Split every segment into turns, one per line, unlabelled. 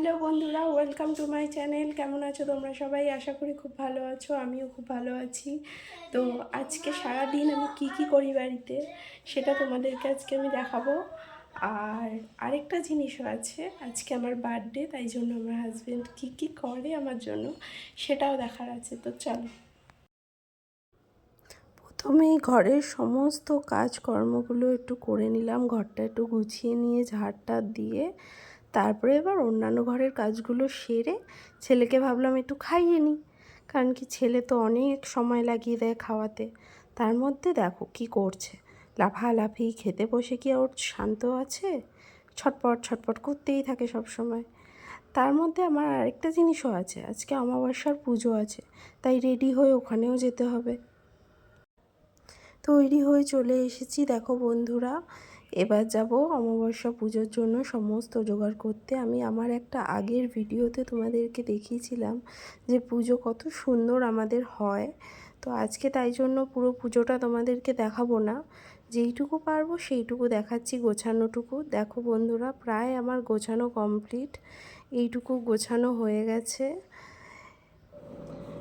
Hello বন্ধুরা, welcome to my channel. কেমন আছো তোমরা সবাই? আশা করি খুব ভালো আছো, আমিও খুব ভালো আছি। তো আজকে সারা দিন আমি কি করি বাড়িতে সেটা তোমাদেরকে আজকে আমি দেখাবো। আর আরেকটা জিনিসও আছে, আজকে আমার বার্থডে, তাই জন্য আমার হাজব্যান্ড কি করে আমার জন্য সেটাও দেখার আছে। তো চলো, প্রথমেই ঘরের সমস্ত কাজকর্মগুলো একটু করে নিলাম, ঘরটা একটু গুছিয়ে নিয়ে ঝাড়টা দিয়ে তারপরে এবার অন্যান্য ঘরের কাজগুলো সেরে ছেলেকে ভাবলাম একটু খাইয়ে নিই, কারণ কি ছেলে তো অনেক সময় লাগিয়ে দেয় খাওয়াতে। তার মধ্যে দেখো কি করছে, লাফালাফি, খেতে বসে কি ওর শান্ত আছে? ছটপট ছটপট করতেই থাকে সব সময়। তার মধ্যে আমার আরেকটা জিনিসও আছে, আজকে অমাবস্যার পুজো আছে, তাই রেডি হয়ে ওখানেও যেতে হবে। তৈরি হয়ে চলে এসেছি দেখো বন্ধুরা, এবার যাব অমাবস্যা পুজোর জন্য সমস্ত জোগাড় করতে। আমি আমার একটা আগের ভিডিওতে তোমাদেরকে দেখিয়েছিলাম যে পুজো কত সুন্দর আমাদের হয়। তো আজকে তাই জন্য পুরো পুজোটা তোমাদেরকে দেখাবো না, যেইটুকু পারবো সেইটুকু দেখাচ্ছি, গোছানোটুকু। দেখো বন্ধুরা, প্রায় আমার গোছানো কমপ্লিট, এইটুকু গোছানো হয়ে গেছে।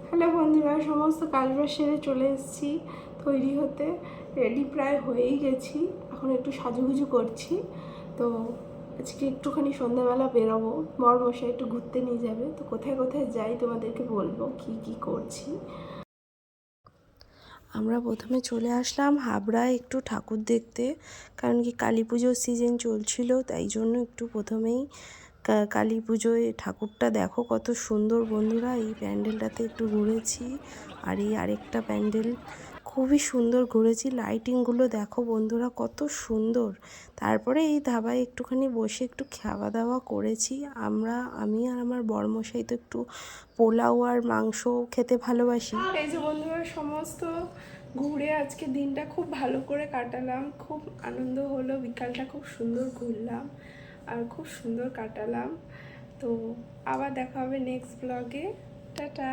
হ্যালো বন্ধুরা, সমস্ত কাজবাজ সেরে চলে এসেছি তৈরি হতে, রেডি প্রায় হয়েই গেছি। এখন একটু সাজুগুজু করছি। তো আজকে একটুখানি সন্ধ্যাবেলা বেরোবো, বরমশাই একটু ঘুরতে নিয়ে যাবে। তো কোথায় কোথায় যাই তোমাদেরকে বলবো কি করছি। আমরা প্রথমে চলে আসলাম হাবড়ায় একটু ঠাকুর দেখতে, কারণ কি কালী পুজোর সিজন চলছিল, তাই জন্য একটু প্রথমেই কালী পুজোয় ঠাকুরটা দেখো কত সুন্দর বন্ধুরা। এই প্যান্ডেলটাতে একটু ঘুরেছি, আর এই আরেকটা প্যান্ডেল খুবই সুন্দর ঘুরেছি। লাইটিংগুলো দেখো বন্ধুরা কত সুন্দর। তারপরে এই ধাবায় একটুখানি বসে একটু খাওয়া দাওয়া করেছি আমি আর আমার বরমশাই তো একটু পোলাও আর মাংস খেতে ভালোবাসি। এই যে বন্ধুরা, সমস্ত ঘুরে আজকে দিনটা খুব ভালো করে কাটালাম, খুব আনন্দ হলো, বিকালটা খুব সুন্দর ঘুরলাম আর খুব সুন্দর কাটালাম। তো আবার দেখা হবে নেক্সট ব্লগে। টাটা।